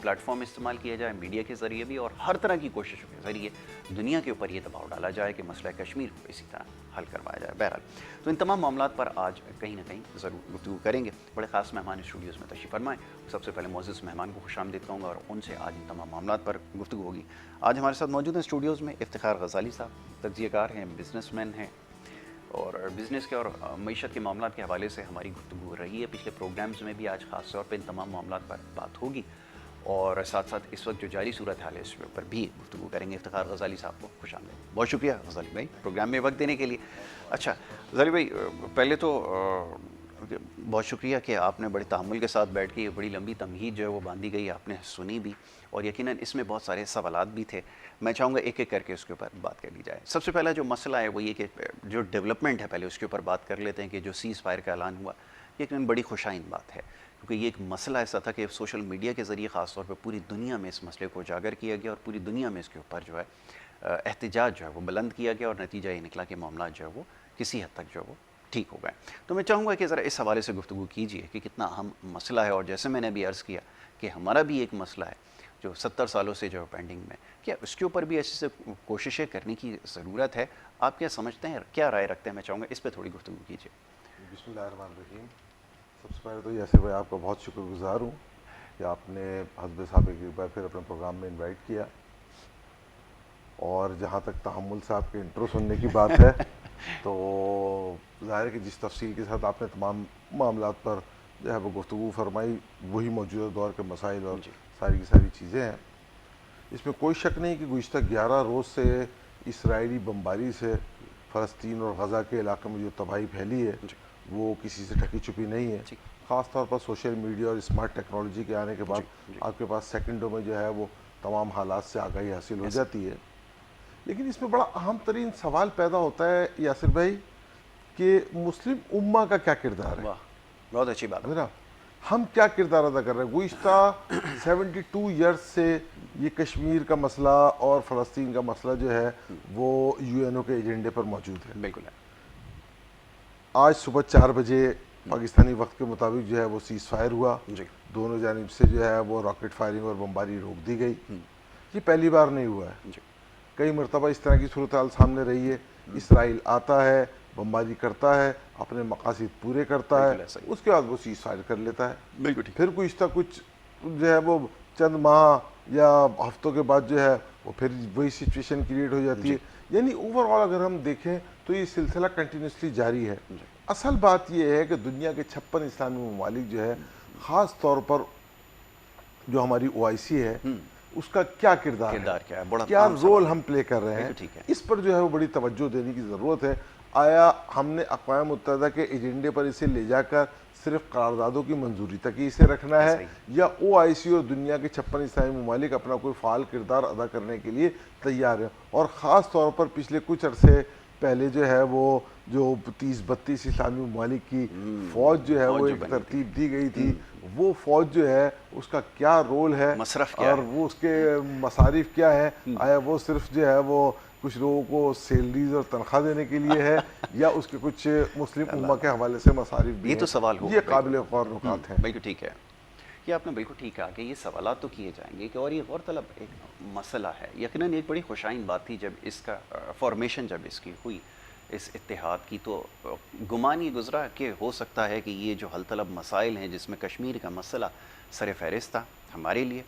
Plate form استعمال کیا جائے، میڈیا کے ذریعے بھی، اور ہر طرح کی کوششوں کے ذریعے دنیا کے اوپر یہ دباؤ ڈالا جائے کہ مسئلہ کشمیر کو اسی طرح حل کروایا جائے۔ بہرحال تو ان تمام معاملات پر آج کہیں نہ کہیں ضرور گفتگو کریں گے۔ بڑے خاص مہمان اسٹوڈیوز میں تشریف فرمائیں۔ سب سے پہلے معزز مہمان کو خوش آمدید کہوں گا اور ان سے آج ان تمام معاملات پر گفتگو ہوگی۔ آج ہمارے ساتھ موجود ہیں اسٹوڈیوز میں افتخار غزالی صاحب، تجزیہ کار ہیں، بزنس مین ہیں، اور بزنس کے اور معیشت کے معاملات کے حوالے سے ہماری گفتگو رہی ہے پچھلے پروگرامز میں بھی۔ آج خاص طور پہ ان تمام معاملات پر بات ہوگی اور ساتھ ساتھ اس وقت جو جاری صورتحال ہے اس کے اوپر بھی گفتگو کریں گے۔ افتخار غزالی صاحب کو خوش آمدید، بہت شکریہ غزالی بھائی پروگرام میں وقت دینے کے لیے۔ اچھا غزالی بھائی، پہلے تو بہت شکریہ کہ آپ نے بڑے تحمل کے ساتھ بیٹھ کے یہ بڑی لمبی تمہید جو ہے وہ باندھی گئی، آپ نے سنی بھی، اور یقیناً اس میں بہت سارے سوالات بھی تھے۔ میں چاہوں گا ایک ایک کر کے اس کے اوپر بات کر لی جائے۔ سب سے پہلا جو مسئلہ ہے وہ یہ کہ جو ڈیولپمنٹ ہے پہلے اس کے اوپر بات کر لیتے ہیں کہ جو سیز فائر کا اعلان ہوا، یہ یقیناً بڑی خوشائن بات ہے، کیونکہ یہ ایک مسئلہ ایسا تھا کہ سوشل میڈیا کے ذریعے خاص طور پہ پوری دنیا میں اس مسئلے کو اجاگر کیا گیا اور پوری دنیا میں اس کے اوپر جو ہے احتجاج جو ہے وہ بلند کیا گیا، اور نتیجہ یہ نکلا کہ معاملات جو ہے وہ کسی حد تک جو ہے وہ ٹھیک ہو گئے۔ تو میں چاہوں گا کہ ذرا اس حوالے سے گفتگو کیجیے کہ کتنا اہم مسئلہ ہے، اور جیسے میں نے ابھی عرض کیا کہ ہمارا بھی ایک مسئلہ ہے جو 70 سالوں سے جو پینڈنگ میں، کیا اس کے اوپر بھی ایسی سے کوششیں کرنے کی ضرورت ہے؟ آپ کیا سمجھتے ہیں، کیا رائے رکھتے ہیں؟ میں چاہوں گا اس پہ تھوڑی گفتگو کیجیے۔ بسم اللہ الرحمن الرحیم۔ سب سے پہلے تو یاسر بھائی آپ کا بہت شکر گزار ہوں کہ آپ نے حسب صاحب ایک بار پھر اپنے پروگرام میں انوائٹ کیا، اور جہاں تک تحمل سے آپ کے انٹرو سننے کی بات ہے تو ظاہر ہے کہ جس تفصیل کے ساتھ آپ نے تمام معاملات پر جو ہے وہ گفتگو فرمائی، وہی موجودہ دور کے مسائل اور ساری کی ساری چیزیں ہیں۔ اس میں کوئی شک نہیں کہ گزشتہ 11 روز سے اسرائیلی بمباری سے فلسطین اور غزہ کے علاقے میں جو تباہی پھیلی ہے وہ کسی سے ڈھکی چھپی نہیں ہے۔ خاص طور پر سوشل میڈیا اور اسمارٹ ٹیکنالوجی کے آنے کے بعد آپ کے پاس سیکنڈوں میں جو ہے وہ تمام حالات سے آگاہی حاصل ہو جاتی ہے۔ لیکن اس میں بڑا اہم ترین سوال پیدا ہوتا ہے یاسر بھائی کہ مسلم امہ کا کیا کردار ہے؟ بہت اچھی بات ہے نا، ہم کیا کردار ادا کر رہے ہیں؟ گزشتہ 72 ایئرس سے یہ کشمیر کا مسئلہ اور فلسطین کا مسئلہ جو ہے وہ UN کے ایجنڈے پر موجود ہے۔ بالکل ہے۔ آج صبح 4 بجے پاکستانی وقت کے مطابق جو ہے وہ سیز فائر ہوا، دونوں جانب سے جو ہے وہ راکٹ فائرنگ اور بمباری روک دی گئی۔ یہ پہلی بار نہیں ہوا ہے، کئی مرتبہ اس طرح کی صورتحال سامنے رہی ہے۔ اسرائیل آتا ہے، بمباری کرتا ہے، اپنے مقاصد پورے کرتا ہے، اس کے بعد وہ سیز فائر کر لیتا ہے، پھر گزشتہ کچھ جو ہے وہ چند ماہ یا ہفتوں کے بعد جو ہے وہ پھر وہی سچویشن کریٹ ہو جاتی ہے۔ یعنی اوور آل اگر ہم دیکھیں تو یہ سلسلہ کنٹینیوسلی جاری ہے۔ اصل بات یہ ہے کہ دنیا کے 56 اسلامی ممالک جو ہے، خاص طور پر جو ہماری OIC ہے، اس کا کیا کردار ہے، کیا رول ہم پلے کر رہے ہیں، اس پر جو ہے وہ بڑی توجہ دینے کی ضرورت ہے۔ آیا ہم نے اقوام متحدہ کے ایجنڈے پر اسے لے جا کر صرف قراردادوں کی منظوری تک ہی اسے رکھنا ہے، یا OIC اور دنیا کے 56 اسلامی ممالک اپنا کوئی فعال کردار ادا کرنے کے لیے تیار ہے؟ اور خاص طور پر پچھلے کچھ عرصے پہلے جو ہے وہ جو 30-32 اسلامی ممالک کی فوج جو ہے وہ ایک ترتیب دی گئی تھی، وہ فوج جو ہے اس کا کیا رول ہے اور وہ اس کے مصارف کیا ہے؟ آیا وہ صرف جو ہے وہ کچھ لوگوں کو سیلریز اور تنخواہ دینے کے لیے ہے، یا اس کے کچھ مسلم امہ کے حوالے سے مصارف بھی ہیں؟ یہ تو سوال ہو، یہ قابل غور نکات ہیں۔ بالکل ٹھیک ہے، یہ آپ نے بالکل ٹھیک کہا کہ یہ سوالات تو کیے جائیں گے کہ، اور یہ غور طلب ایک مسئلہ ہے۔ یقیناً ایک بڑی خوشائن بات تھی جب اس کا فارمیشن جب اس کی ہوئی، اس اتحاد کی، تو گمان یہ گزرا کہ ہو سکتا ہے کہ یہ جو حل طلب مسائل ہیں جس میں کشمیر کا مسئلہ سر فہرست تھا ہمارے لیے،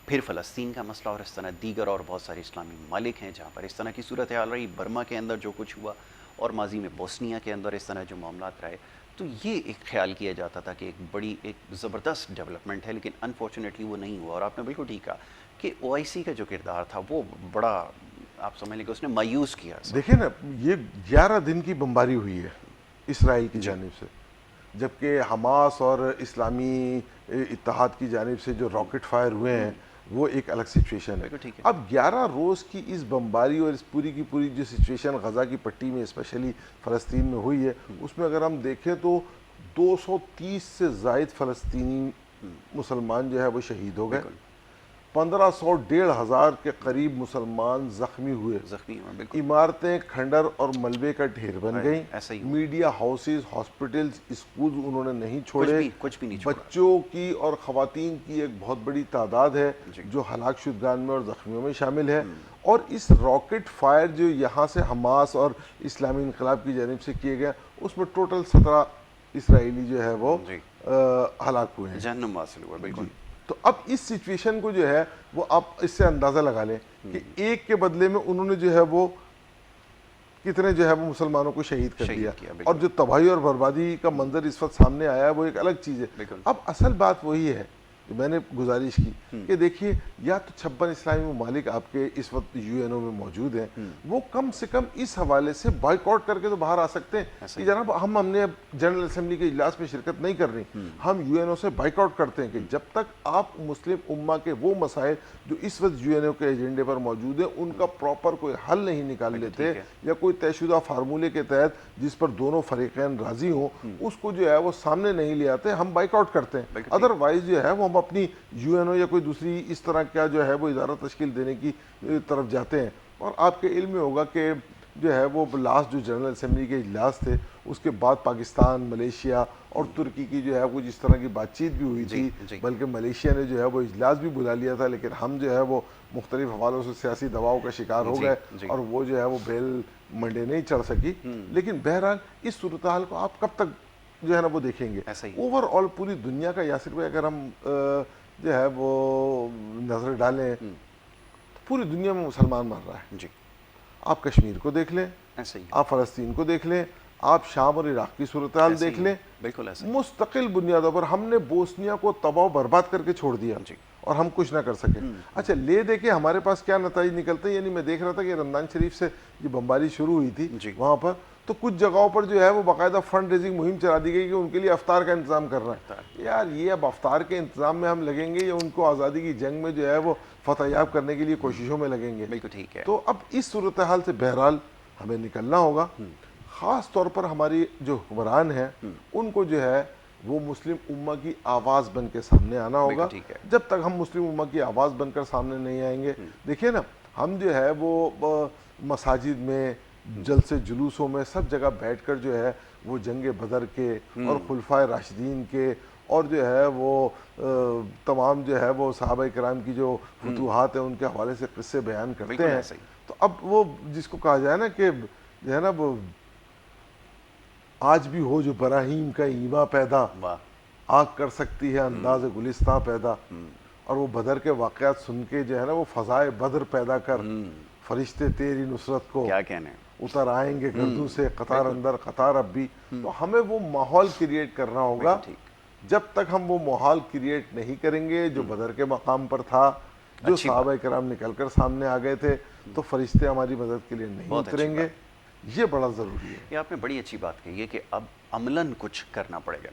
پھر فلسطین کا مسئلہ، اور اس طرح دیگر اور بہت سارے اسلامی ممالک ہیں جہاں پر اس طرح کی صورتحال رہی، برما کے اندر جو کچھ ہوا، اور ماضی میں بوسنیا کے اندر اس طرح جو معاملات رہے، تو یہ ایک خیال کیا جاتا تھا کہ ایک بڑی ایک زبردست ڈیولپمنٹ ہے، لیکن انفارچونیٹلی وہ نہیں ہوا۔ اور آپ نے بالکل ٹھیک کہا کہ OIC کا جو کردار تھا وہ بڑا، آپ سمجھ لیں کہ اس نے مایوس کیا۔ دیکھیں نا، یہ 11 دن کی بمباری ہوئی ہے اسرائیل کی جانب سے، جبکہ حماس اور اسلامی اتحاد کی جانب سے جو راکٹ فائر ہوئے ہیں وہ ایک الگ سچویشن ہے۔ اب 11 روز کی اس بمباری اور اس پوری کی پوری جو سچویشن غزہ کی پٹی میں اسپیشلی فلسطین میں ہوئی ہے، اس میں اگر ہم دیکھیں تو 230 سے زائد فلسطینی مسلمان جو ہے وہ شہید ہو گئے، 1500 1500 کے قریب مسلمان زخمی ہوئے، بالکل، عمارتیں کھنڈر اور ملبے کا ڈھیر بن گئیں، ایسا ہی میڈیا ہاؤسز، ہاسپٹلز، اسکولز انہوں نے نہیں چھوڑے، کچھ بھی نہیں چھوڑا، بچوں کی اور خواتین کی ایک بہت بڑی تعداد ہے جو ہلاک شدگان میں اور زخمیوں میں شامل ہے۔ اور اس راکٹ فائر جو یہاں سے حماس اور اسلامی انقلاب کی جانب سے کیے گئے، اس میں ٹوٹل 17 اسرائیلی جو ہے وہ ہلاک ہوئے ہیں، جہنم حاصل ہوا، بالکل۔ تو اب اس سچویشن کو جو ہے وہ آپ اس سے اندازہ لگا لیں کہ ایک کے بدلے میں انہوں نے جو ہے وہ کتنے جو ہے وہ مسلمانوں کو شہید کر دیا، اور جو تباہی اور بربادی کا منظر اس وقت سامنے آیا ہے وہ ایک الگ چیز ہے۔ اب اصل بات وہی ہے جو میں نے گزارش کی کہ دیکھیے، یا تو 56 اسلامی ممالک آپ کے اس وقت یو این او میں موجود ہیں، وہ کم سے کم اس حوالے سے بائیک آؤٹ کر کے تو باہر آ سکتے ہیں کہ جناب ہم نے اب جنرل اسمبلی کے اجلاس میں شرکت نہیں کرنی، ہم یو این او سے بائیک آؤٹ کرتے ہیں کہ جب تک آپ مسلم امہ کے وہ مسائل جو اس وقت یو این او کے ایجنڈے پر موجود ہیں ان کا پراپر کوئی حل نہیں نکال لیتے، یا کوئی طے شدہ فارمولے کے تحت جس پر دونوں فریقین راضی ہوں اس کو جو ہے وہ سامنے نہیں لے آتے، ہم بائیک آؤٹ کرتے ہیں۔ ادروائز جو ہے وہ اپنی یو این او یا کوئی دوسری اس طرح کیا جو ہے وہ ادارہ تشکیل دینے کی طرف جاتے ہیں۔ اور آپ کے علم میں ہوگا کہ جو ہے وہ لاسٹ جو جنرل اسمبلی کے اجلاس تھے اس کے بعد پاکستان، ملیشیا اور ترکی کی جو ہے وہ جس طرح کی بات چیت بھی ہوئی تھی، بلکہ ملیشیا نے جو ہے وہ اجلاس بھی بلا لیا تھا، لیکن ہم جو ہے وہ مختلف حوالوں سے سیاسی دباؤ کا شکار ہو گئے اور وہ جو ہے وہ بیل منڈے نہیں چڑھ سکی۔ لیکن بہرحال اس صورتحال کو آپ کب تک جو ہے نا وہ دیکھیں گے؟ اوور آل پوری دنیا کا، یاسر بھائی اگر ہم جو ہے وہ نظر ڈالیں تو پوری دنیا میں مسلمان مر رہا ہے۔ آپ کشمیر کو دیکھ لیں، آپ فلسطین کو دیکھ لیں، آپ شام اور عراق کی صورتحال دیکھ لیں، مستقل بنیادوں پر ہم نے بوسنیا کو تباہ و برباد کر کے چھوڑ دیا اور ہم کچھ نہ کر سکے۔ اچھا لے دے کے ہمارے پاس کیا نتائج نکلتے ہیں؟ یعنی میں دیکھ رہا تھا کہ رمضان شریف سے جو بمباری شروع ہوئی تھی وہاں پر تو کچھ جگہوں پر جو ہے وہ باقاعدہ فنڈ ریزنگ مہم چلا دی گئی کہ ان کے لیے افطار کا انتظام کر رہا ہے۔ یار یہ اب افطار کے انتظام میں ہم لگیں گے یا ان کو آزادی کی جنگ میں جو ہے وہ فتح یاب کرنے کے لیے کوششوں میں لگیں گے؟ بالکل ٹھیک ہے۔ تو اب اس صورتحال سے بہرحال ہمیں نکلنا ہوگا، خاص طور پر ہماری جو حکمران ہیں ان کو جو ہے وہ مسلم امہ کی آواز بن کے سامنے آنا ہوگا۔ جب تک ہم مسلم امہ کی آواز بن کر سامنے نہیں آئیں گے، دیکھیں نا ہم جو ہے وہ مساجد میں، جلسے جلوسوں میں، سب جگہ بیٹھ کر جو ہے وہ جنگ بدر کے اور خلفائے راشدین کے اور جو ہے وہ تمام جو ہے وہ صحابہ کرام کی جو فتوحات ہیں ان کے حوالے سے قصے بیان کرتے ہیں۔ تو اب وہ جس کو کہا جائے نا کہ جو ہے نا وہ آج بھی ہو جو براہیم کا ایما پیدا، آگ کر سکتی ہے انداز گلستاں پیدا، اور وہ بدر کے واقعات سن کے جو ہے نا وہ فضائے بدر پیدا کر، فرشتے تیری نصرت کو کیا کہنے اتر آئیں گے گردوں سے قطار اندر قطار اب بھی۔ تو ہمیں وہ ماحول کریٹ کرنا ہوگا۔ جب تک ہم وہ ماحول کریٹ نہیں کریں گے جو بدر کے مقام پر تھا، جو صحابہ کرام نکل کر سامنے آ گئے تھے، تو فرشتے ہماری مدد کے لیے نہیں اتریں گے۔ یہ بڑا ضروری ہے۔ یہ آپ نے بڑی اچھی بات کہی ہے کہ اب عملاً کچھ کرنا پڑے گا۔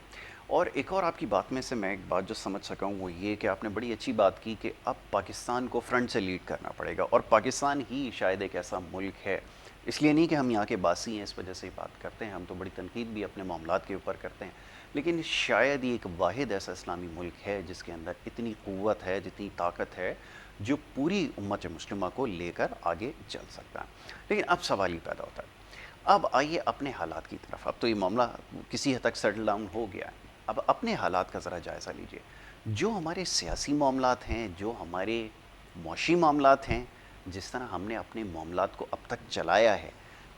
اور ایک اور آپ کی بات میں سے میں ایک بات جو سمجھ سکا ہوں وہ یہ کہ آپ نے بڑی اچھی بات کی کہ اب پاکستان کو فرنٹ سے لیڈ کرنا پڑے گا، اور پاکستان ہی شاید ایک ایسا ملک ہے، اس لیے نہیں کہ ہم یہاں کے باسی ہیں اس وجہ سے بات کرتے ہیں، ہم تو بڑی تنقید بھی اپنے معاملات کے اوپر کرتے ہیں، لیکن شاید یہ ایک واحد ایسا اسلامی ملک ہے جس کے اندر اتنی قوت ہے، جتنی طاقت ہے، جو پوری امت مسلمہ کو لے کر آگے چل سکتا ہے۔ لیکن اب سوال ہی پیدا ہوتا ہے، اب آئیے اپنے حالات کی طرف۔ اب تو یہ معاملہ کسی حد تک سیٹل ڈاؤن ہو گیا ہے، اب اپنے حالات کا ذرا جائزہ لیجئے۔ جو ہمارے سیاسی معاملات ہیں، جو ہمارے معاشی معاملات ہیں، جس طرح ہم نے اپنے معاملات کو اب تک چلایا ہے،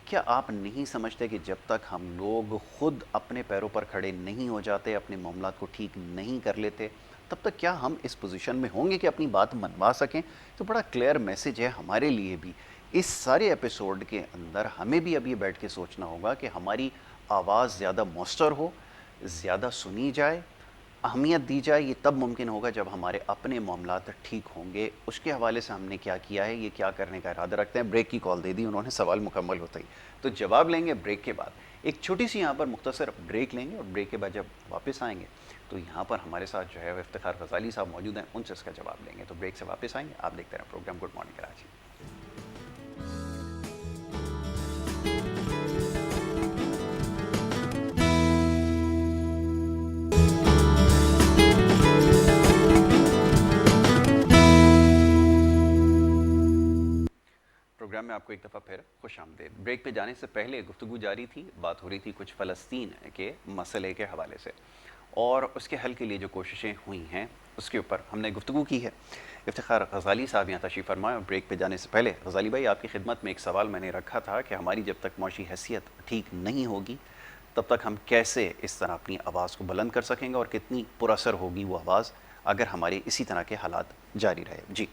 کیا آپ نہیں سمجھتے کہ جب تک ہم لوگ خود اپنے پیروں پر کھڑے نہیں ہو جاتے، اپنے معاملات کو ٹھیک نہیں کر لیتے، تب تک کیا ہم اس پوزیشن میں ہوں گے کہ اپنی بات منوا سکیں؟ تو بڑا کلیئر میسیج ہے ہمارے لیے بھی۔ اس سارے ایپیسوڈ کے اندر ہمیں بھی اب یہ بیٹھ کے سوچنا ہوگا کہ ہماری آواز زیادہ مؤثر ہو، زیادہ سنی جائے، اہمیت دی جائے۔ یہ تب ممکن ہوگا جب ہمارے اپنے معاملات ٹھیک ہوں گے۔ اس کے حوالے سے ہم نے کیا کیا ہے، یہ کیا کرنے کا ارادہ رکھتے ہیں۔ بریک کی کال دے دی انہوں نے، سوال مکمل ہوتا ہی، تو جواب لیں گے بریک کے بعد۔ ایک چھوٹی سی یہاں پر مختصر بریک لیں گے، اور بریک کے بعد جب واپس آئیں گے تو یہاں پر ہمارے ساتھ جو ہے افتخار غزالی صاحب موجود ہیں، ان سے اس کا جواب لیں گے۔ تو بریک سے واپس آئیں گے، آپ دیکھتے رہیں programme good morning Karachi. Programme میں آپ کو ایک دفعہ پھر خوش آمدید. بریک پہ جانے سے پہلے گفتگو جاری تھی, بات ہو رہی تھی کچھ فلسطین کے مسئلے کے حوالے سے اور اس کے حل کے لیے جو کوششیں ہوئی ہیں اس کے اوپر ہم نے گفتگو کی ہے. افتخار غزالی صاحب یہاں تشریف فرمائے. اور بریک پہ جانے سے پہلے غزالی بھائی آپ کی خدمت میں ایک سوال میں نے رکھا تھا کہ ہماری جب تک معاشی حیثیت ٹھیک نہیں ہوگی تب تک ہم کیسے اس طرح اپنی آواز کو بلند کر سکیں گے اور کتنی پر اثر ہوگی وہ آواز اگر ہمارے اسی طرح کے حالات جاری رہے. جی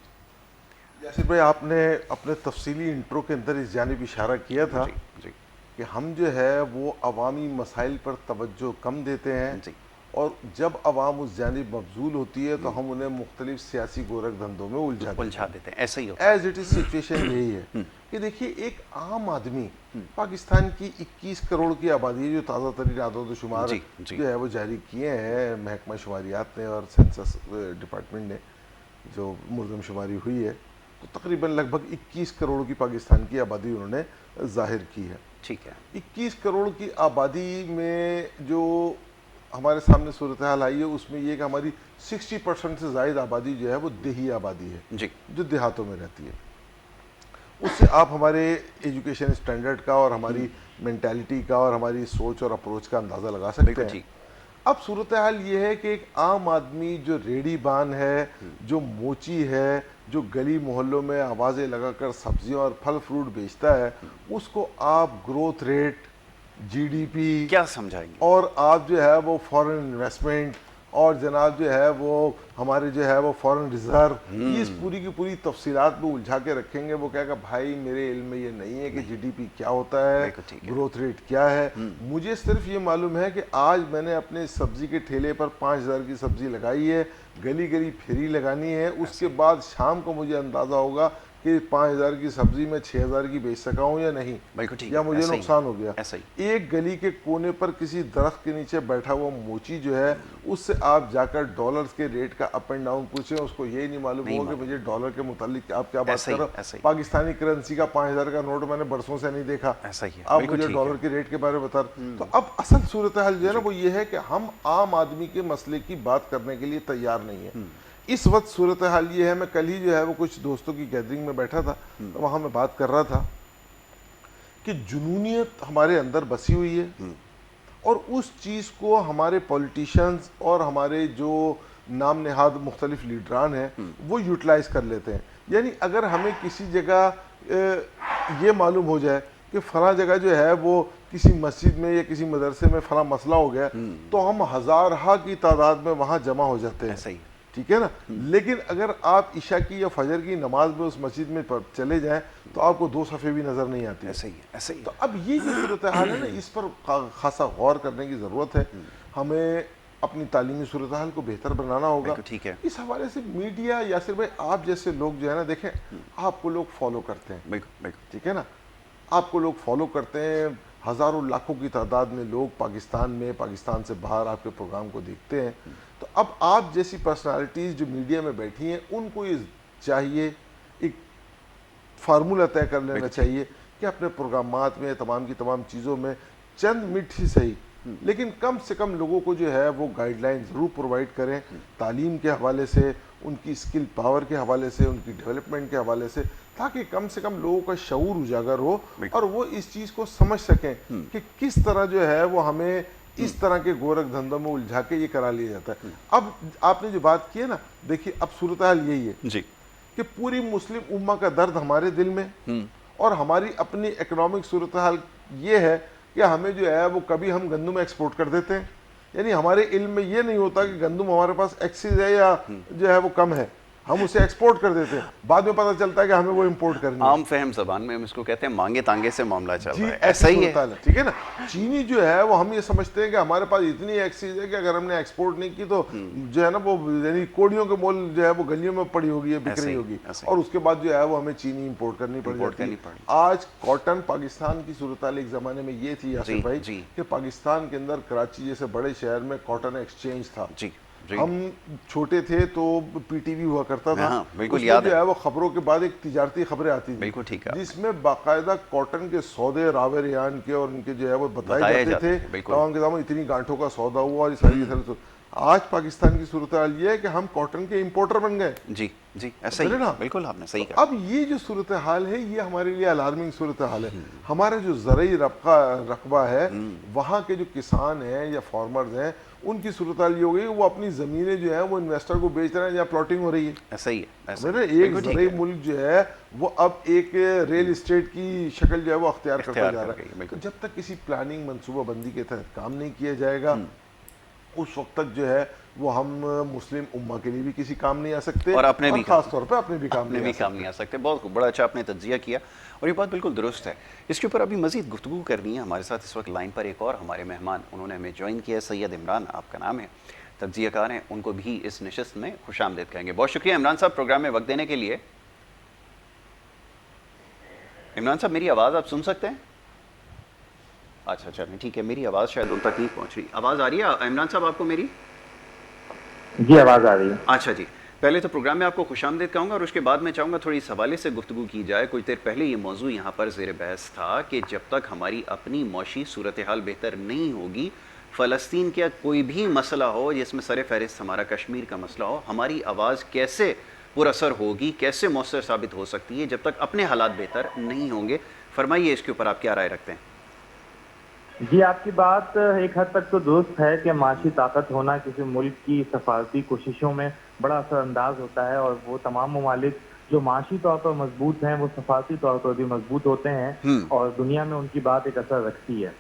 یاسر بھائی, آپ نے اپنے تفصیلی انٹرو کے اندر اس جانب اشارہ کیا تھا جی کہ ہم جو ہے وہ عوامی مسائل پر توجہ کم دیتے ہیں جی اور جب عوام اس جانب مبذول ہوتی ہے تو ہم انہیں مختلف سیاسی گورکھ دھندوں میں الجھا دیتے ہیں. ایسا ہی ہوتا ہے. ایز اٹ از سچویشن یہی ہے کہ دیکھیے ایک عام آدمی, پاکستان کی 21 کروڑ کی آبادی ہے جو تازہ ترین اعداد و شمار جو ہے وہ جاری کیے ہیں محکمہ شماریات نے اور سینسس ڈپارٹمنٹ نے, جو مردم شماری ہوئی ہے, تو تقریباً لگ بھگ 21 کروڑ کی پاکستان کی آبادی انہوں نے ظاہر کی ہے. ٹھیک ہے. 21 کروڑ کی آبادی میں جو ہمارے سامنے صورتحال آئی ہے اس میں یہ کہ ہماری 60% سے زائد آبادی جو ہے وہ دیہی آبادی ہے جی جو دیہاتوں میں رہتی ہے. اس سے آپ ہمارے ایجوکیشن اسٹینڈرڈ کا اور ہماری مینٹیلٹی کا اور ہماری سوچ اور اپروچ کا اندازہ لگا سکتے ہیں. اب صورتحال یہ ہے کہ ایک عام آدمی جو ریڑھی بان ہے, جو موچی ہے, جو گلی محلوں میں آوازیں لگا کر سبزیاں اور پھل فروٹ بیچتا ہے, اس کو آپ growth rate, G D P کیا سمجھائیں گے اور آپ جو ہے وہ فورن انویسٹمنٹ اور جناب جو ہے وہ ہمارے جو ہے وہ فورن ریزرو, اس پوری کی پوری تفصیلات میں الجھا کے رکھیں گے. وہ کہے گا بھائی میرے علم میں یہ نہیں ہے کہ جی ڈی پی کیا ہوتا ہے, گروتھ ریٹ کیا ہے. مجھے صرف یہ معلوم ہے کہ آج میں نے اپنے سبزی کے ٹھیلے پر 5000 کی سبزی لگائی ہے, گلی گلی پھیری لگانی ہے, اس کے بعد شام کو مجھے اندازہ ہوگا کہ 5000 کی سبزی میں 6000 کی بیچ سکا ہوں یا نہیں, یا مجھے نقصان ہو گیا. ایک گلی کے کونے پر کسی درخت کے نیچے بیٹھا ہوا موچی جو ہے, اس سے آپ جا کر ڈالرز کے ریٹ کا اپ اینڈ ڈاؤن پوچھیں, اس کو یہ نہیں معلوم ہوگا کہ مجھے ڈالر کے متعلق آپ کیا بات کر رہے ہو. پاکستانی کرنسی کا 5000 کا نوٹ میں نے برسوں سے نہیں دیکھا, آپ مجھے ڈالر کے ریٹ کے بارے میں بتا رہے. تو اب اصل صورتحال جو ہے نا وہ یہ ہے کہ ہم عام آدمی کے مسئلے کی بات کرنے کے لیے تیار نہیں ہیں. اس وقت صورتحال یہ ہے, میں کل ہی جو ہے وہ کچھ دوستوں کی گیدرنگ میں بیٹھا تھا, تو وہاں میں بات کر رہا تھا کہ جنونیت ہمارے اندر بسی ہوئی ہے اور اس چیز کو ہمارے پولیٹیشنز اور ہمارے جو نام نہاد مختلف لیڈران ہیں وہ یوٹیلائز کر لیتے ہیں. یعنی اگر ہمیں کسی جگہ یہ معلوم ہو جائے کہ فلاں جگہ جو ہے وہ کسی مسجد میں یا کسی مدرسے میں فلاں مسئلہ ہو گیا, تو ہم ہزارہا کی تعداد میں وہاں جمع ہو جاتے ہیں, ٹھیک ہے نا. لیکن اگر آپ عشاء کی یا فجر کی نماز میں اس مسجد میں چلے جائیں تو آپ کو 2 صفحے بھی نظر نہیں آتی. ایسے ہی. تو اب یہ جو صورتحال ہے نا, اس پر خاصا غور کرنے کی ضرورت ہے. ہمیں اپنی تعلیمی صورتحال کو بہتر بنانا ہوگا. ٹھیک ہے. اس حوالے سے میڈیا, یاسر بھائی آپ جیسے لوگ جو ہے نا, دیکھیں آپ کو لوگ فالو کرتے ہیں, ٹھیک ہے نا, آپ کو لوگ فالو کرتے ہیں, ہزاروں لاکھوں کی تعداد میں لوگ پاکستان میں, پاکستان سے باہر آپ کے پروگرام کو دیکھتے ہیں. تو اب آپ جیسی پرسنالٹیز جو میڈیا میں بیٹھی ہیں ان کو یہ چاہیے, ایک فارمولہ طے کر لینا چاہیے کہ اپنے پروگرامات میں تمام کی تمام چیزوں میں چند منٹ ہی صحیح لیکن کم سے کم لوگوں کو جو ہے وہ گائیڈ لائن ضرور پرووائڈ کریں, تعلیم کے حوالے سے, ان کی اسکل پاور کے حوالے سے, ان کی ڈیولپمنٹ کے حوالے سے, تاکہ کم سے کم لوگوں کا شعور اجاگر ہو اور وہ اس چیز کو سمجھ سکیں کہ کس طرح جو ہے وہ ہمیں اس طرح کے گورکھ دھندوں میں الجھا کے یہ کرا لیا جاتا ہے. اب آپ نے جو بات کی ہے نا, دیکھیے اب صورتحال یہی ہے کہ پوری مسلم امہ کا درد ہمارے دل میں, اور ہماری اپنی اکنامک صورتحال یہ ہے کہ ہمیں جو ہے وہ کبھی ہم گندم ایکسپورٹ کر دیتے ہیں, یعنی ہمارے علم میں یہ نہیں ہوتا کہ گندم ہمارے پاس ایکسیز ہے یا جو ہے وہ کم ہے, ہم اسے ایکسپورٹ کر دیتے ہیں, بعد میں پتہ چلتا ہے کہ ہمیں وہ امپورٹ کرنی ہے. عام فہم زبان میں ہم اس کو کہتے ہیں مانگے تانگے سے معاملہ چل رہا ہے. ایسا ہی ہے, ٹھیک ہے نا. چینی جو ہے وہ ہم یہ سمجھتے ہیں کہ ہمارے پاس اتنی ایکسیز ہے کہ اگر ہم نے ایکسپورٹ نہیں کی تو جو ہے نا وہ یعنی کوڑیوں کے مول جو ہے وہ گلیوں میں پڑی ہوگی, بک رہی ہوگی, اور اس کے بعد جو ہے وہ ہمیں چینی امپورٹ کرنی پڑ جاتی ہے. آج کاٹن پاکستان کی صورتحال ایک زمانے میں یہ تھی یاسر بھائی کہ پاکستان کے اندر کراچی جیسے بڑے شہر میں کاٹن ایکسچینج تھا. ہم چھوٹے تھے تو پی ٹی وی ہوا کرتا تھا, اس میں جو ہے وہ خبروں کے بعد ایک تجارتی خبریں آتی تھیں جس میں باقاعدہ کاٹن کے سودے راوے ریان کے اور ان کے جو ہے وہ بتائے جاتے تھے, تمام کے تمام اتنی گانٹھوں کا سودا ہوا اور ساری آج پاکستان کی صورتحال یہ ہے کہ ہم کاٹن کے امپورٹر بن گئے. جی جی ایسا ہی ہے, بالکل آپ نے صحیح کہا. اب یہ جو صورتحال ہے یہ ہمارے لیے الارمنگ صورتحال ہے. ہمارا جو زرعی رقبہ ہے, وہاں کے جو کسان ہیں یا فارمرز ہیں, ان کی صورتحال یہ ہو گئی وہ اپنی زمینیں جو ہیں وہ انویسٹر کو بیچ رہے ہیں یا پلاٹنگ ہو رہی ہے. ایسا ہی ہے. ایک زرعی ملک جو ہے وہ اب ایک ریل اسٹیٹ کی شکل جو ہے وہ اختیار کرتا جا رہا ہے. تو جب تک کسی پلاننگ منصوبہ بندی کے تحت کام نہیں کیا جائے گا اس وقت تک جو ہے وہ ہم مسلم امہ کے لیے بھی کسی کام نہیں آ سکتے, اور اپنے بھی خاص طور پہ اپنے بھی کام نہیں آ سکتے. بہت بڑا اچھا آپ نے تجزیہ کیا اور یہ بات بالکل درست ہے. اس کے اوپر ابھی مزید گفتگو کرنی ہے. ہمارے ساتھ اس وقت لائن پر ایک اور ہمارے مہمان, انہوں نے ہمیں جوائن کیا ہے, سید عمران آپ کا نام ہے, تجزیہ کار ہیں. ان کو بھی اس نشست میں خوش آمدید کہیں گے. بہت شکریہ عمران صاحب پروگرام میں وقت دینے کے لیے. عمران صاحب میری آواز آپ سن سکتے ہیں؟ اچھا چلیں ٹھیک ہے, میری آواز شاید ان تک نہیں پہنچ رہی. آواز آ رہی ہے عمران صاحب آپ کو میری؟ جی آواز آ رہی ہے. اچھا جی, پہلے تو پروگرام میں آپ کو خوش آمدید کہوں گا اور اس کے بعد میں چاہوں گا تھوڑی اس حوالے سے گفتگو کی جائے. کچھ دیر پہلے یہ موضوع یہاں پر زیر بحث تھا کہ جب تک ہماری اپنی معاشی صورتحال بہتر نہیں ہوگی, فلسطین کا کوئی بھی مسئلہ ہو جس میں سر فہرست ہمارا کشمیر کا مسئلہ ہو, ہماری آواز کیسے پر اثر ہوگی, کیسے مؤثر ثابت ہو سکتی ہے جب تک اپنے حالات بہتر نہیں ہوں گے. فرمائیے اس کے اوپر آپ کیا رائے رکھتے ہیں؟ جی آپ کی بات ایک حد تک تو درست ہے کہ معاشی طاقت ہونا کسی ملک کی سفارتی کوششوں میں بڑا اثر انداز ہوتا ہے, اور وہ تمام ممالک جو معاشی طور پر مضبوط ہیں وہ سفارتی طور پر بھی مضبوط ہوتے ہیں اور دنیا میں ان کی بات ایک اثر رکھتی ہے.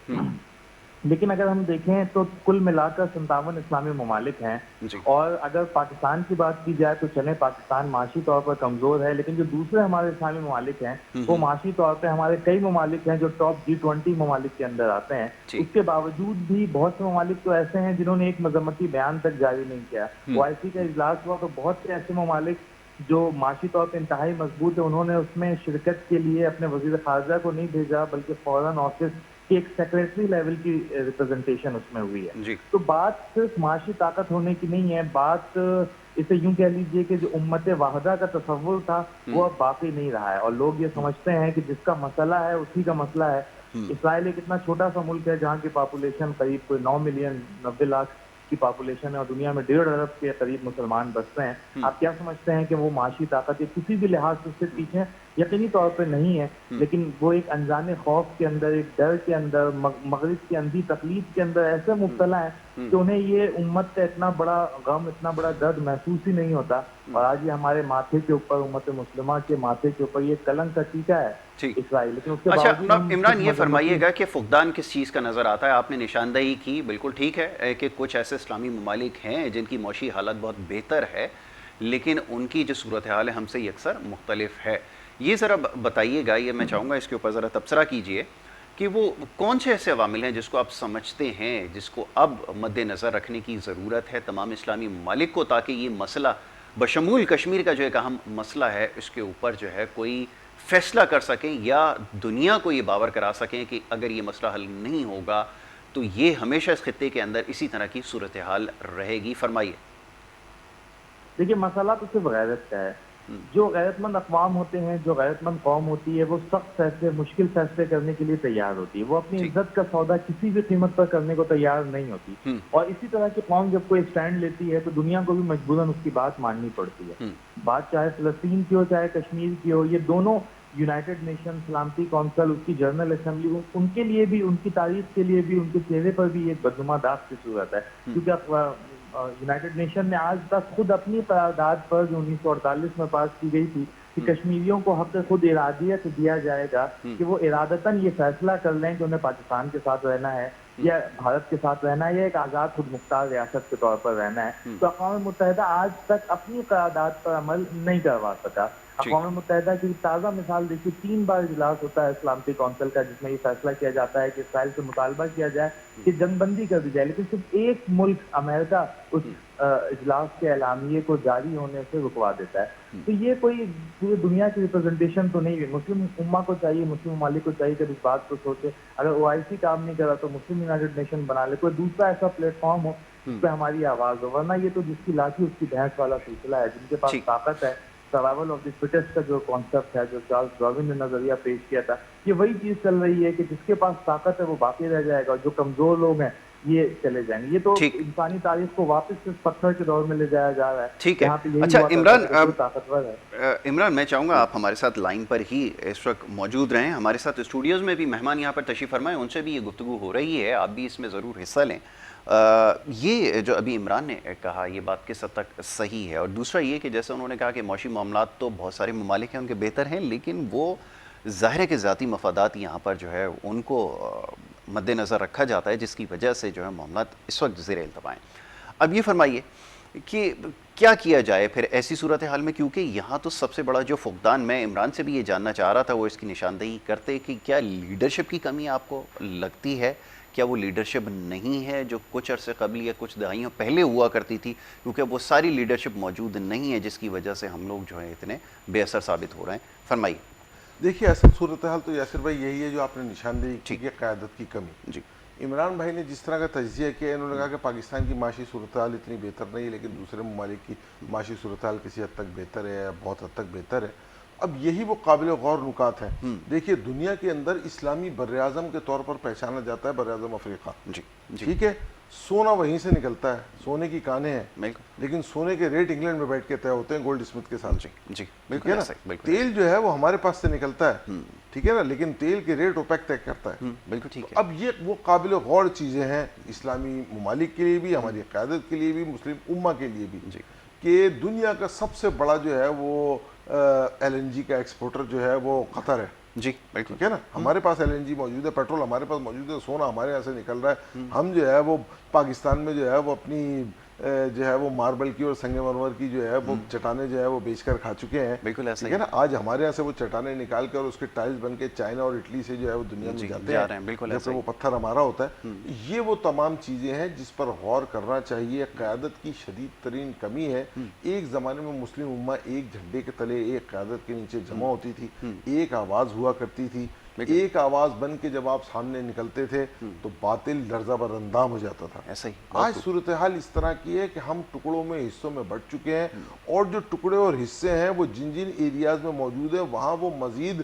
لیکن اگر ہم دیکھیں تو کل ملا کر 57 اسلامی ممالک ہیں, اور اگر پاکستان کی بات کی جائے تو چلیں پاکستان معاشی طور پر کمزور ہے, لیکن جو دوسرے ہمارے اسلامی ممالک ہیں وہ معاشی طور پہ ہمارے کئی ممالک ہیں جو ٹاپ G20 ممالک کے اندر آتے ہیں. اس کے باوجود بھی بہت سے ممالک تو ایسے ہیں جنہوں نے ایک مذمتی بیان تک جاری نہیں کیا. OIC کا اجلاس ہوا تو بہت سے ایسے ممالک جو معاشی طور پہ انتہائی مضبوط ہے انہوں نے اس میں شرکت کے لیے اپنے وزیر خارجہ کو نہیں بھیجا, بلکہ فورن آفس کی ایک سیکریٹری لیول کی ریپرزنٹیشن اس میں ہوئی ہے. تو بات صرف معاشی طاقت ہونے کی نہیں ہے, بات اسے یوں کہہ لیجئے کہ جو امت واحدہ کا تصور تھا وہ اب باقی نہیں رہا ہے, اور لوگ یہ سمجھتے ہیں کہ جس کا مسئلہ ہے اسی کا مسئلہ ہے. اسرائیل ایک اتنا چھوٹا سا ملک ہے جہاں کی پاپولیشن قریب کوئی 9 ملین 90 لاکھ کی پاپولیشن ہے, اور دنیا میں 1.5 ارب کے قریب مسلمان بستے ہیں. آپ کیا سمجھتے ہیں کہ وہ معاشی طاقت کسی بھی لحاظ سے اس سے پیچھے یقینی طور پہ نہیں ہے, لیکن وہ ایک انجان خوف کے اندر, ایک ڈر کے اندر, مغرب کی اندھی تقلید کے اندر ایسے مبتلا ہیں کہ انہیں یہ امت کا اتنا بڑا غم, اتنا بڑا درد محسوس ہی نہیں ہوتا. اور آج یہ ہمارے ماتھے کے اوپر, امت مسلمہ کے ماتھے کے اوپر یہ کلنک کا ٹیکا ہے اسرائیل. لیکن اس کے اچھا عمران یہ فرمائیے گا کہ فقدان کس چیز کا نظر آتا ہے؟ آپ نے نشاندہی کی, بالکل ٹھیک ہے کہ کچھ ایسے اسلامی ممالک ہیں جن کی معاشی حالت بہت بہتر ہے, لیکن ان کی جو صورتحال ہے ہم سے یکسر مختلف ہے. یہ ذرا بتائیے گا, یہ میں چاہوں گا اس کے اوپر ذرا تبصرہ کیجئے کہ وہ کون سے ایسے عوامل ہیں جس کو آپ سمجھتے ہیں جس کو اب مد نظر رکھنے کی ضرورت ہے تمام اسلامی ممالک کو, تاکہ یہ مسئلہ بشمول کشمیر کا جو ایک اہم مسئلہ ہے اس کے اوپر جو ہے کوئی فیصلہ کر سکیں, یا دنیا کو یہ باور کرا سکیں کہ اگر یہ مسئلہ حل نہیں ہوگا تو یہ ہمیشہ اس خطے کے اندر اسی طرح کی صورتحال رہے گی. فرمائیے. دیکھیے مسئلہ تو صرف غیرت کا ہے. جو غیرت مند اقوام ہوتے ہیں, جو غیرت مند قوم ہوتی ہے, وہ سخت فیصلے, مشکل فیصلے کرنے کے لیے تیار ہوتی ہے. وہ اپنی عزت کا سودا کسی بھی قیمت پر کرنے کو تیار نہیں ہوتی. اور اسی طرح کی قوم جب کوئی اسٹینڈ لیتی ہے تو دنیا کو بھی مجبوراً اس کی بات ماننی پڑتی ہے. بات چاہے فلسطین کی ہو چاہے کشمیر کی ہو, یہ دونوں یونائٹڈ نیشن, سلامتی کونسل, اس کی جنرل اسمبلی, ان کے لیے بھی, ان کی تاریخ کے لیے بھی, ان کے چہرے پر بھی ایک بدنما داغ کی صورت ہے. کیونکہ یونائٹڈ نیشن نے آج تک خود اپنی قرارداد پر جو 1948 میں پاس کی گئی تھی کہ کشمیریوں کو حق خود ارادیت دیا جائے گا کہ وہ ارادتاً یہ فیصلہ کر لیں کہ انہیں پاکستان کے ساتھ رہنا ہے یا بھارت کے ساتھ رہنا ہے یا ایک آزاد خود مختار ریاست کے طور پر رہنا ہے. تو اقوام متحدہ آج تک اپنی قرارداد پر عمل نہیں کروا سکا. اقوام متحدہ کی تازہ مثال دیکھیے, 3 بار اجلاس ہوتا ہے سلامتی کونسل کا جس میں یہ فیصلہ کیا جاتا ہے کہ اسرائیل سے مطالبہ کیا جائے کہ جنگ بندی کر دی جائے, لیکن صرف ایک ملک امریکہ اس اجلاس کے اعلامیے کو جاری ہونے سے رکوا دیتا ہے. تو یہ کوئی پوری دنیا کی ریپرزنٹیشن تو نہیں ہے. مسلم امہ کو چاہیے, مسلم ممالک کو چاہیے کہ اس بات کو سوچے, اگر OIC کام نہیں کرا تو مسلم یونائٹڈ نیشن بنا لے, کوئی دوسرا ایسا پلیٹ فارم ہو جس پہ ہماری آواز ہو. ورنہ یہ تو جس کی لاٹھی اس کی بھینس والا سلسلہ ہے. جن کے پاس طاقت ہے, سروائول آف دی فٹسٹ کا جو کانسیپٹ ہے, جو چارلس ڈارون نے نظریہ پیش کیا تھا, یہ وہی چیز چل رہی ہے کہ جس کے پاس طاقت ہے وہ باقی رہ جائے گا, اور جو کمزور لوگ ہیں یہ چلے جائیں گے. یہ تو انسانی تاریخ کو واپس اس پتھر کے دور میں لے جایا جا رہا ہے. ٹھیک ہے. اچھا عمران میں چاہوں گا آپ ہمارے ساتھ لائن پر ہی اس وقت موجود رہیں. ہمارے ساتھ اسٹوڈیوز میں بھی مہمان یہاں پر تشریف فرمائیں, ان سے بھی یہ گفتگو ہو رہی ہے, آپ بھی اس میں ضرور حصہ لیں. یہ جو ابھی عمران نے کہا یہ بات کس حد تک صحیح ہے, اور دوسرا یہ کہ جیسے انہوں نے کہا کہ معاشی معاملات تو بہت سارے ممالک ہیں ان کے بہتر ہیں, لیکن وہ ظاہر ہے کہ ذاتی مفادات یہاں پر جو ہے ان کو مد نظر رکھا جاتا ہے, جس کی وجہ سے جو ہے معاملات اس وقت زیر التوا ہیں. اب یہ فرمائیے کہ کیا کیا جائے پھر ایسی صورتحال میں, کیونکہ یہاں تو سب سے بڑا جو فقدان, میں عمران سے بھی یہ جاننا چاہ رہا تھا, وہ اس کی نشاندہی کرتے کہ کیا لیڈرشپ کی کمی آپ کو لگتی ہے, کیا وہ لیڈرشپ نہیں ہے جو کچھ عرصے قبل یا کچھ دہائیوں پہلے ہوا کرتی تھی, کیونکہ وہ ساری لیڈرشپ موجود نہیں ہے جس کی وجہ سے ہم لوگ جو ہے اتنے بے اثر ثابت ہو رہے ہیں. فرمائیے. دیکھیے اصل صورتحال تو یاسر بھائی یہی ہے جو آپ نے نشاندہی کی کہ قیادت کی کمی. جی عمران بھائی نے جس طرح کا تجزیہ کیا, انہوں نے کہا کہ پاکستان کی معاشی صورتحال اتنی بہتر نہیں ہے, لیکن دوسرے ممالک کی معاشی صورتحال کسی حد تک بہتر ہے, بہت حد تک بہتر ہے. اب یہی وہ قابل غور نکات ہیں. دیکھیے دنیا کے اندر اسلامی براعظم کے طور پر پہچانا جاتا ہے براعظم افریقہ. جی ٹھیک ہے, سونا وہیں سے نکلتا ہے, سونے کی کانیں ہیں, لیکن سونے کے ریٹ انگلینڈ میں بیٹھ کے طے ہوتے ہیں گولڈ اسمتھ کے ساتھ. جی بالکل نا. تیل جو ہے وہ ہمارے پاس سے نکلتا ہے, ٹھیک ہے نا, لیکن تیل کے ریٹ اوپیک طے کرتا ہے. بالکل ٹھیک ہے. اب یہ وہ قابل غور چیزیں ہیں اسلامی ممالک کے لیے بھی, ہماری قیادت کے لیے بھی, مسلم امہ کے لیے بھی, کہ دنیا کا سب سے بڑا جو ہے وہ ایل این جی کا ایکسپورٹر جو ہے وہ قطر ہے. جی بالکل ٹھیک ہے نا. ہمارے پاس ایل این جی موجود ہے, پیٹرول ہمارے پاس موجود ہے, سونا ہمارے یہاں سے نکل رہا ہے. ہم جو ہے وہ پاکستان میں جو ہے وہ اپنی جو ہے وہ ماربل کی اور سنگ مرمر کی جو ہے وہ چٹانیں جو ہے وہ بیچ کر کھا چکے ہیں. بالکل ایسا ٹھیک ہے نا. آج ہمارے یہاں سے وہ چٹانیں نکال کر اس کے ٹائلز بن کے چائنا اور اٹلی سے جو ہے وہ دنیا میں جاتے ہیں, جیسے وہ پتھر ہمارا ہوتا ہے. یہ وہ تمام چیزیں ہیں جس پر غور کرنا چاہیے. قیادت کی شدید ترین کمی ہے. ایک زمانے میں مسلم امہ ایک جھنڈے کے تلے ایک قیادت کے نیچے جمع ہوتی تھی, ایک آواز ہوا کرتی تھی. ایک آواز بن کے جب آپ سامنے نکلتے تھے تو باطل لرزہ بر اندام ہو جاتا تھا. ایسا ہی آج صورتحال اس طرح کی ہے کہ ہم ٹکڑوں میں حصوں میں بٹ چکے ہیں, اور جو ٹکڑے اور حصے ہیں وہ جن جن ایریاز میں موجود ہیں وہاں وہ مزید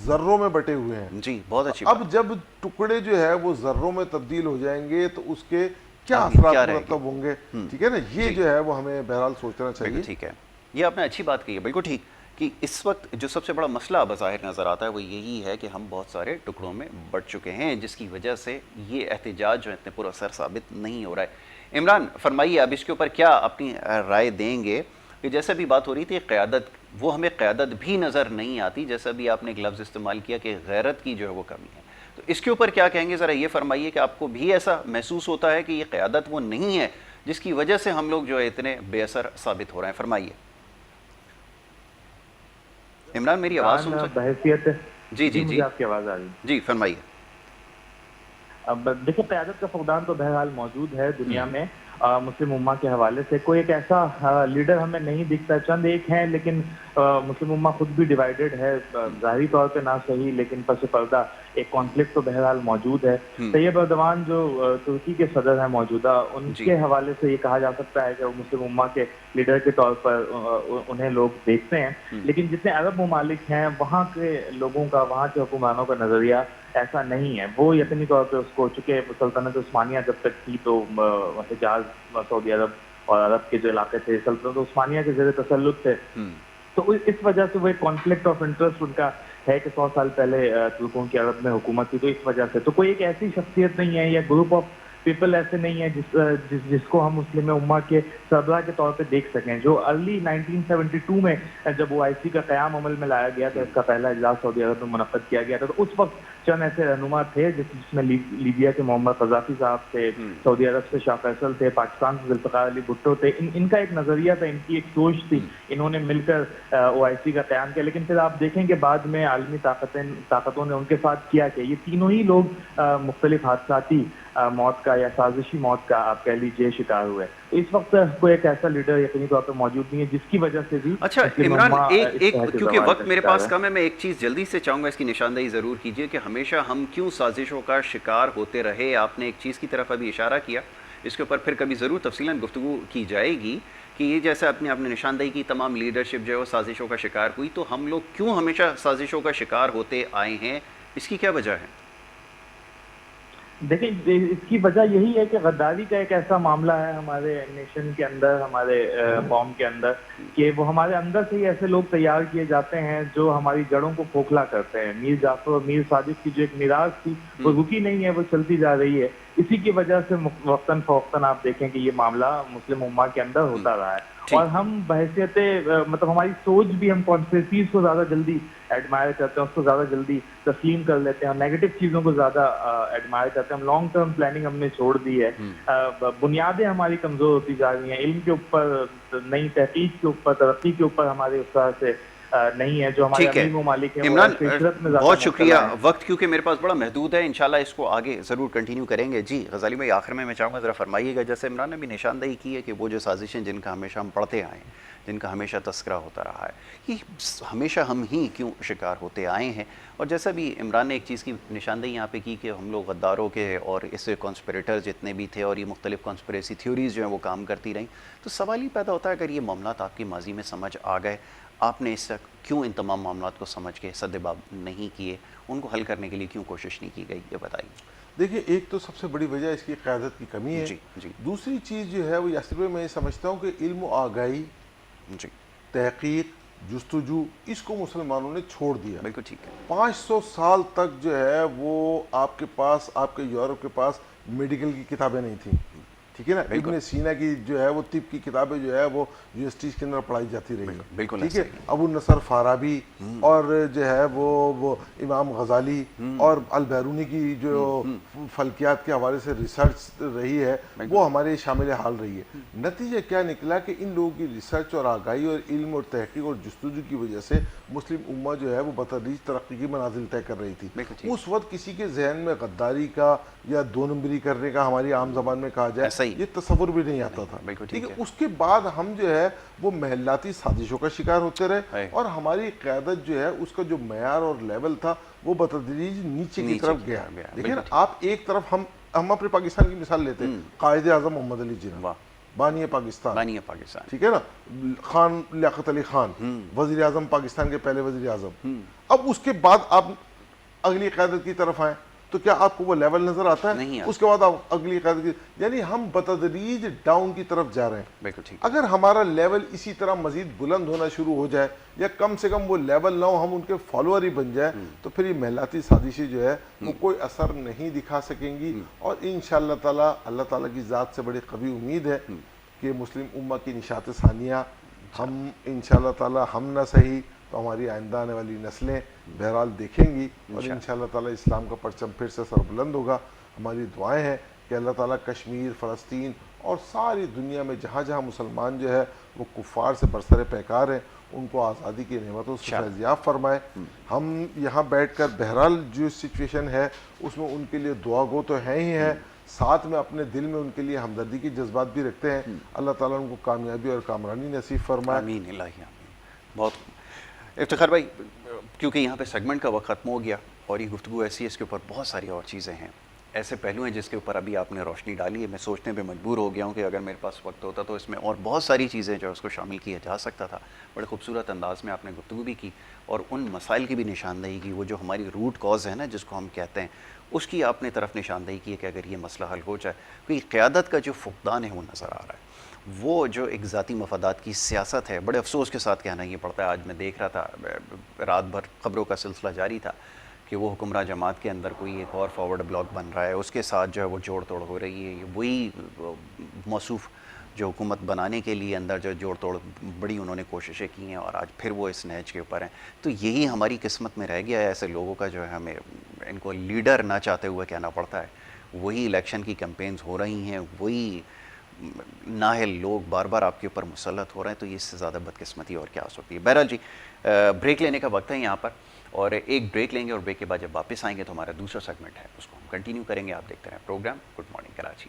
ذروں میں بٹے ہوئے ہیں. جی بہت اچھی. اب جب ٹکڑے جو ہے وہ ذروں میں تبدیل ہو جائیں گے تو اس کے کیا اثرات مرتب ہوں گے. ٹھیک ہے نا. یہ جو ہے وہ ہمیں بہرحال سوچنا چاہیے. ٹھیک ہے, یہ آپ نے اچھی بات کہی ہے, بالکل ٹھیک, کہ اس وقت جو سب سے بڑا مسئلہ بظاہر نظر آتا ہے وہ یہی ہے کہ ہم بہت سارے ٹکڑوں میں بٹ چکے ہیں, جس کی وجہ سے یہ احتجاج جو اتنے پر اثر ثابت نہیں ہو رہا ہے. عمران فرمائیے اب اس کے اوپر کیا اپنی رائے دیں گے, کہ جیسے بھی بات ہو رہی تھی قیادت, وہ ہمیں قیادت بھی نظر نہیں آتی, جیسا بھی آپ نے ایک لفظ استعمال کیا کہ غیرت کی جو ہے وہ کمی ہے, تو اس کے اوپر کیا کہیں گے, ذرا یہ فرمائیے کہ آپ کو بھی ایسا محسوس ہوتا ہے کہ یہ قیادت وہ نہیں ہے جس کی وجہ سے ہم لوگ جو ہے اتنے بے اثر ثابت ہو رہے ہیں. فرمائیے. عمران میری آواز سن سکتے بحیثیت جی جی جی آپ کی آواز آ رہی ہے. جی فرمائیے. اب دیکھیں قیادت کا فقدان تو بہرحال موجود ہے دنیا میں. مسلم امہ کے حوالے سے کوئی ایک ایسا لیڈر ہمیں نہیں دکھتا. چند ایک ہیں لیکن مسلم امہ خود بھی ڈیوائیڈڈ ہے, ظاہری طور پہ نہ صحیح لیکن پس پردہ ایک کانفلکٹ تو بہرحال موجود ہے. طیب اردوان جو ترکی کے صدر ہیں موجودہ, ان کے حوالے سے یہ کہا جا سکتا ہے کہ وہ مسلم امہ کے لیڈر کے طور پر انہیں لوگ دیکھتے ہیں, لیکن جتنے عرب ممالک ہیں وہاں کے لوگوں کا, وہاں کے حکمرانوں کا نظریہ ایسا نہیں ہے. وہ یقینی طور پہ اس کو, چونکہ سلطنت عثمانیہ جب تک تھی تو حجاز, سعودی عرب اور عرب کے جو علاقے تھے سلطنت عثمانیہ کے زیر تسلط تھے, تو اس وجہ سے وہ ایک کانفلکٹ آف انٹرسٹ ان کا ہے کہ 100 سال پہلے ترکوں کی عرب میں حکومت تھی, تو اس وجہ سے تو کوئی ایک ایسی شخصیت نہیں ہے یا گروپ آف پیپل ایسے نہیں ہیں جس کو ہم مسلم امہ کے سربراہ کے طور پہ دیکھ سکیں. جو ارلی 1972 میں جب او آئی سی کا قیام عمل میں لایا گیا تھا, اس کا پہلا اجلاس سعودی عرب میں منعقد کیا گیا تھا, تو اس وقت چند ایسے رہنما تھے جس میں لیبیا کے محمد قذافی صاحب تھے, سعودی عرب سے شاہ فیصل تھے, پاکستان سے ذوالفقار علی بھٹو تھے. ان کا ایک نظریہ تھا, ان کی ایک سوچ تھی, انہوں نے مل کر او آئی سی کا قیام کیا. لیکن پھر آپ دیکھیں کہ بعد میں عالمی طاقتوں نے ان کے ساتھ کیا کہ یہ تینوں ہی لوگ مختلف حادثاتی موت کا یا سازشی موت کا آپ کہہ لیجیے شکار ہوئے. اس وقت کوئی ایک ایسا لیڈر یقینی طور پر موجود نہیں ہے جس کی وجہ سے بھی. اچھا عمران, ایک کیونکہ وقت میرے پاس کم ہے, میں ایک چیز جلدی سے چاہوں گا اس کی نشاندہی ضرور کیجیے کہ ہمیشہ ہم کیوں سازشوں کا شکار ہوتے رہے. آپ نے ایک چیز کی طرف ابھی اشارہ کیا, اس کے اوپر پھر کبھی ضرور تفصیلاً گفتگو کی جائے گی کہ یہ جیسے آپ نے نشاندہی کی تمام لیڈرشپ جو ہے وہ سازشوں کا شکار ہوئی, تو ہم لوگ کیوں ہمیشہ سازشوں کا شکار ہوتے آئے ہیں, اس کی کیا وجہ ہے؟ دیکھیں اس کی وجہ یہی ہے کہ غداری کا ایک ایسا معاملہ ہے ہمارے نیشن کے اندر، ہمارے قوم کے اندر، کہ وہ ہمارے اندر سے ہی ایسے لوگ تیار کیے جاتے ہیں جو ہماری جڑوں کو کھوکھلا کرتے ہیں. میر جعفر اور میر صادق کی جو ایک میراث تھی وہ رکی نہیں ہے، وہ چلتی جا رہی ہے. اسی کی وجہ سے وقتاً فوقتاً آپ دیکھیں کہ یہ معاملہ مسلم امہ کے اندر ہوتا رہا ہے. اور ہم بحیثیت مطلب ہماری سوچ بھی، ہم کانسپریسیز کو زیادہ جلدی ایڈمائر کرتے ہیں، اس کو زیادہ جلدی تسلیم کر لیتے ہیں، اور نیگیٹو چیزوں کو زیادہ ایڈمائر کرتے ہیں. ہم لانگ ٹرم پلاننگ ہم نے چھوڑ دی ہے. بنیادیں ہماری کمزور ہوتی جا رہی ہیں، علم کے اوپر، نئی تحقیق کے اوپر، ترقی کے اوپر ہمارے اس طرح سے نہیں ہے. جو ہمارے ٹھیک ہے امیر ممالک ہیں وہ عمران، فطرت میں زیادہ بہت شکریہ. مبتلا ہیں. وقت کیونکہ میرے پاس بڑا محدود ہے، انشاءاللہ اس کو آگے ضرور کنٹینیو کریں گے. جی غزالی بھائی، آخر میں چاہوں گا ذرا فرمائیے گا، جیسے عمران نے بھی نشاندہی کی ہے کہ وہ جو سازشیں جن کا ہمیشہ ہم پڑھتے آئے ہیں، جن کا ہمیشہ تذکرہ ہوتا رہا ہے، یہ ہمیشہ ہم ہی کیوں شکار ہوتے آئے ہیں. اور جیسا بھی عمران نے ایک چیز کی نشاندہی یہاں پہ کی کہ ہم لوگ غداروں کے اور اس کانسپریٹر جتنے بھی تھے اور یہ مختلف کانسپریسی تھیوریز جو ہیں وہ کام کرتی رہیں، تو سوال یہ پیدا ہوتا ہے اگر یہ معاملات آپ کی ماضی میں سمجھ آ گئے، آپ نے اس تک کیوں ان تمام معاملات کو سمجھ کے سدباب نہیں کیے، ان کو حل کرنے کے لیے کیوں کوشش نہیں کی گئی، یہ بتائیے. دیکھیں، ایک تو سب سے بڑی وجہ اس کی قیادت کی کمی ہے. جی دوسری چیز جو ہے وہ یاسر بھائی، میں یہ سمجھتا ہوں کہ علم و آگاہی، جی تحقیق، جستجو، اس کو مسلمانوں نے چھوڑ دیا. بالکل ٹھیک ہے. 500 سال تک جو ہے وہ آپ کے پاس، آپ کے یورپ کے پاس میڈیکل کی کتابیں نہیں تھیں، ٹھیک ہے نا. ابن سینا کی جو ہے وہ طب کی کتابیں جو ہے وہ یونیورسٹیز کے اندر پڑھائی جاتی رہی ہیں، بالکل ٹھیک ہے. ابو النصر فارابی اور جو ہے وہ امام غزالی اور البیرونی کی جو فلکیات کے حوالے سے ریسرچ رہی ہے وہ ہمارے شامل حال رہی ہے. نتیجہ کیا نکلا کہ ان لوگوں کی ریسرچ اور آگاہی اور علم اور تحقیق اور جستجو کی وجہ سے مسلم امہ جو ہے وہ بتدریج ترقی کی منازل طے کر رہی تھی. اس وقت کسی کے ذہن میں غداری کا یا دو نمبری کرنے کا، ہماری عام زبان میں کہا جائے، یہ تصور بھی نہیں آتا تھا. ٹھیک ہے. اس کے بعد ہم جو ہے وہ محلاتی سازشوں کا شکار ہوتے رہے اور ہماری قیادت جو ہے اس کا جو معیار اور لیول تھا وہ بتدریج نیچے کی طرف گیا. لیکن آپ ایک طرف ہم اپنے پاکستان کی مثال لیتے ہیں، قائد اعظم محمد علی جناح، بانی پاکستان، ٹھیک ہے نا، خان لیاقت علی خان، وزیر اعظم پاکستان کے پہلے وزیر اعظم. اب اس کے بعد آپ اگلی قیادت کی طرف آئیں تو کیا آپ کو وہ لیول نظر آتا ہے؟ اس کے بعد آپ اگلی قیادت کی، یعنی ہم بتدریج ڈاؤن کی طرف جا رہے ہیں. اگر ہمارا لیول اسی طرح مزید بلند ہونا شروع ہو جائے یا کم سے کم وہ لیول نہ ہو، ہم ان کے فالوور ہی بن جائیں، تو پھر یہ محلاتی سازشیں جو ہے وہ کوئی اثر نہیں دکھا سکیں گی. اور انشاءاللہ تعالی، اللہ تعالیٰ کی ذات سے بڑی قوی امید ہے کہ مسلم امہ کی نشاط ثانیہ ہم انشاءاللہ تعالی، ہم نہ صحیح تو ہماری آئندہ آنے والی نسلیں بہرحال دیکھیں گی، اور انشاءاللہ تعالی اسلام کا پرچم پھر سے سربلند ہوگا. ہماری دعائیں ہیں کہ اللہ تعالیٰ کشمیر، فلسطین اور ساری دنیا میں جہاں جہاں مسلمان جو ہے وہ کفار سے برسر پیکار ہیں، ان کو آزادی کی نعمتوں سے فیضیاب فرمائے. ہم یہاں بیٹھ کر بہرحال جو سچویشن ہے اس میں ان کے لیے دعا گو تو ہے ہی ہے، ساتھ میں اپنے دل میں ان کے لیے ہمدردی کی جذبات بھی رکھتے ہیں. اللہ تعالیٰ ان کو کامیابی اور کامرانی نصیب فرمائے. آمین الہی آمین. بہت افتخار بھائی، کیونکہ یہاں پہ سیگمنٹ کا وقت ختم ہو گیا اور یہ گفتگو ایسی ہے، اس کے اوپر بہت ساری اور چیزیں ہیں، ایسے پہلو ہیں جس کے اوپر ابھی آپ نے روشنی ڈالی ہے. میں سوچنے پہ مجبور ہو گیا ہوں کہ اگر میرے پاس وقت ہوتا تو اس میں اور بہت ساری چیزیں جو اس کو شامل کیا جا سکتا تھا. بڑے خوبصورت انداز میں آپ نے گفتگو بھی کی اور ان مسائل کی بھی نشاندہی کی، وہ جو ہماری روٹ کاز ہے نا جس کو ہم کہتے ہیں، اس کی آپ نے طرف نشاندہی کی ہے کہ اگر یہ مسئلہ حل ہو جائے، کیونکہ قیادت کا جو فقدان ہے وہ نظر آ رہا ہے. وہ جو ایک ذاتی مفادات کی سیاست ہے، بڑے افسوس کے ساتھ کہنا یہ پڑتا ہے. آج میں دیکھ رہا تھا، رات بھر خبروں کا سلسلہ جاری تھا کہ وہ حکمراں جماعت کے اندر کوئی ایک اور فارورڈ بلاک بن رہا ہے، اس کے ساتھ جو ہے وہ جوڑ توڑ ہو رہی ہے. وہی موصوف جو حکومت بنانے کے لیے اندر جو جوڑ توڑ بڑی انہوں نے کوششیں کی ہیں اور آج پھر وہ اس نہج کے اوپر ہیں. تو یہی ہماری قسمت میں رہ گیا ہے. ایسے لوگوں کا جو ہے ہمیں ان کو لیڈر نہ چاہتے ہوئے کہنا پڑتا ہے. وہی الیکشن کی کیمپینز ہو رہی ہیں، وہی نااہل لوگ بار بار آپ کے اوپر مسلط ہو رہے ہیں. تو یہ اس سے زیادہ بدقسمتی اور کیا ہو سکتی ہے. بہرحال جی، بریک لینے کا وقت ہے یہاں پر، اور ایک بریک لیں گے اور بریک کے بعد جب واپس آئیں گے تو ہمارا دوسرا سیگمنٹ ہے اس کو ہم کنٹینیو کریں گے. آپ دیکھتے رہیں پروگرام گڈ مارننگ کراچی.